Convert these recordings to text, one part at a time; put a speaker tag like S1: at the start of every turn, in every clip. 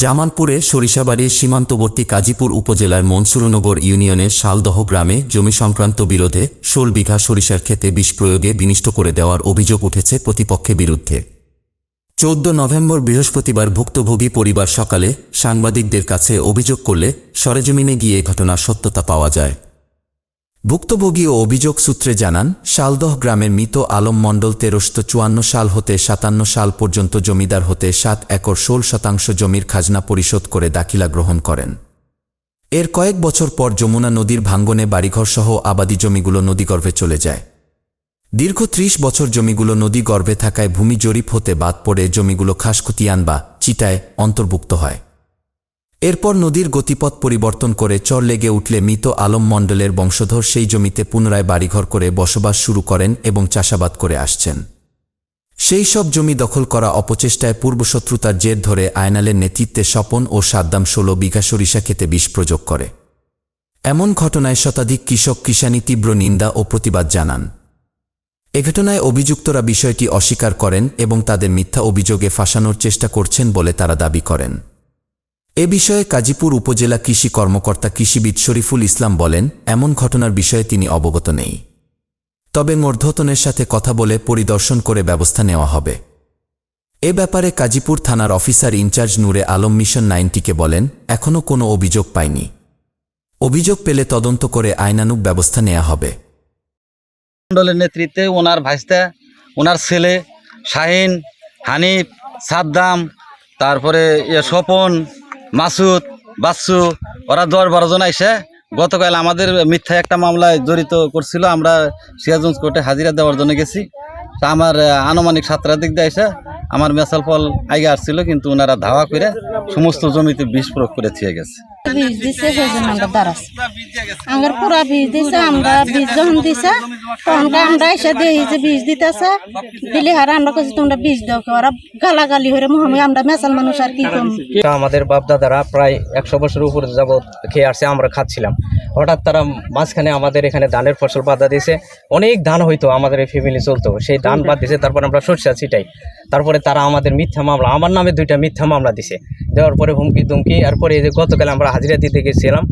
S1: জামালপুরে সরিষাবাড়ির সীমান্তবর্তী কাজীপুর উপজেলার মনসুরনগর ইউনিয়নের শালদহ গ্রামে জমি সংক্রান্ত বিরোধে ১৬ বিঘা সরিষার ক্ষেতে বিষ প্রয়োগে বিনষ্ট করে দেওয়ার অভিযোগ উঠেছে প্রতিপক্ষের বিরুদ্ধে। ১৪ নভেম্বর বৃহস্পতিবার ভুক্তভোগী পরিবার সকালে সাংবাদিকদের কাছে অভিযোগ করলে সরেজমিনে গিয়ে ঘটনার সত্যতা পাওয়া যায়। ভুক্তভোগী ও অভিযোগ সূত্রে জানান, শালদহ গ্রামের মৃত আলম মণ্ডল ১৩৫৪ সাল হতে ৫৭ সাল পর্যন্ত জমিদার হতে ৭ একর ১৬% জমির খাজনা পরিশোধ করে দাখিলা গ্রহণ করেন। এর কয়েক বছর পর যমুনা নদীর ভাঙ্গনে বাড়িঘরসহ আবাদি জমিগুলো নদীগর্ভে চলে যায়। দীর্ঘ ৩০ বছর জমিগুলো নদীগর্ভে থাকায় ভূমি জরিপ হতে বাদ পড়ে জমিগুলো খাসখতিয়ান বা চিটায় অন্তর্ভুক্ত হয়। এরপর নদীর গতিপথ পরিবর্তন করে চর লেগে উঠলে মৃত আলম মণ্ডলের বংশধর সেই জমিতে পুনরায় বাড়িঘর করে বসবাস শুরু করেন এবং চাষাবাদ করে আসছেন। সেই সব জমি দখল করা অপচেষ্টায় পূর্বশত্রুতার জের ধরে আয়নালের নেতৃত্বে স্বপন ও সাদ্দাম ১৬ বিঘা সরিষা ক্ষেতে বিষ প্রয়োগ করে। এমন ঘটনায় শতাধিক কৃষক কিষানি তীব্র নিন্দা ও প্রতিবাদ জানান। এ ঘটনায় অভিযুক্তরা বিষয়টি অস্বীকার করেন এবং তাদের মিথ্যা অভিযোগে ফাঁসানোর চেষ্টা করছেন বলে তারা দাবি করেন। এ বিষয়ে কাজীপুর উপজেলা কৃষি কর্মকর্তা কৃষিবিদ শরীফুল ইসলাম বলেন, এমন ঘটনার বিষয়ে তিনি অবগত নেই, তবে ঊর্ধ্বতনের সাথে কথা বলে পরিদর্শন করে ব্যবস্থা নেওয়া হবে। এ ব্যাপারে কাজীপুর থানার অফিসার ইনচার্জ নূরে আলম মিশন 90কে বলেন, এখনও কোনো অভিযোগ পাইনি, অভিযোগ পেলে তদন্ত করে আইনানুগ ব্যবস্থা নেওয়া হবে।
S2: মণ্ডলের নেতৃত্বে ওনার ভাইস্তা, ওনার ছেলে শাহিন, হানিফ, সাদ্দাম, তারপরে স্বপন, মাসুদ, বাচ্চু, ওরা ১০-১২ জন আইসে গতকাল আমাদের মিথ্যা একটা মামলায় জড়িত করছিল। আমরা সিরাজগঞ্জ কোর্টে হাজিরা দেওয়ার জন্য গেছি। তা আমার আনুমানিক ৭টার দিক দিয়ে আইসা আমার মেসাল ফল আগে আসছিল, কিন্তু ওনারা ধাওয়া করে সমস্ত জমিতে বিষ প্রয়োগ করে থিয়ে গেছে।
S3: বীজ দিছে সেই জন্য আমরা দাঁড়াচ্ছি। আমার পুরা বীজ দিছে, আমরা বীজ যখন দিছে তখন আমরা এসে দিই যে বীজ দিতেছে, দিলে হারা আমরা কাছে তোমরা বীজ দাও, ওরা গালাগালি হয়ে মহামি আমরা মেসাল মানুষ আর কি কম।
S4: আমাদের বাপ দাদারা প্রায় ১০০ বছরের উপরে যাবৎ খেয়ে আসছে, আমরা খাচ্ছিলাম। হঠাৎ তারা মাঝখানে আমাদের এখানে ধানের ফসল বাধা দিয়েছে। অনেক ধান হইতো, আমাদের এই ফ্যামিলি চলতো, সেই ধান বাদ দিয়েছে। তারপর আমরা সরষা ছিটাই, তারপরে তারা আমাদের মিথ্যা মামলা, আমার নামে 2টা মিথ্যা মামলা দিছে, দেওয়ার পরে হুমকি দুমকি। এরপরে এই যে গতকাল আমরা হাজিরা দিতে গেছিলাম,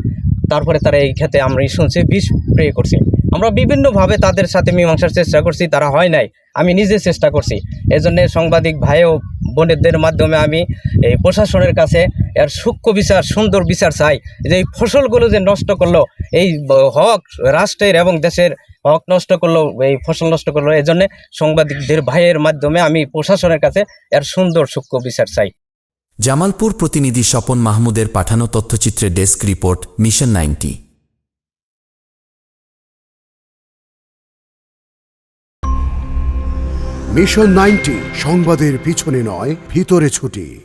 S4: তারপরে তারা এই ক্ষেত্রে আমরা শুনছি বিষ স্প্রে করছে। আমরা বিভিন্নভাবে তাদের সাথে মীমাংসার চেষ্টা করছি, তারা হয় নাই, আমি নিজে চেষ্টা করছি। এজন্য সাংবাদিক ভাই ও বোনেদের মাধ্যমে আমি এই প্রশাসনের কাছে এর সূক্ষ্ম বিচার, সুন্দর বিচার চাই, যে এই ফসলগুলো যে নষ্ট করলো, এই হক রাষ্ট্রের এবং দেশের হক নষ্ট করলো, এই ফসল নষ্ট করলো, এই জন্যে সাংবাদিকদের ভাইয়ের মাধ্যমে আমি প্রশাসনের কাছে এর সুন্দর সূক্ষ্ম বিচার চাই।
S1: জামালপুর প্রতিনিধি স্বপন মাহমুদের পাঠানো তথ্যচিত্রে ডেস্ক রিপোর্ট, মিশন 90।
S5: মিশন 90 সংবাদের পিছনে নয়, ভিতরে ছুটি।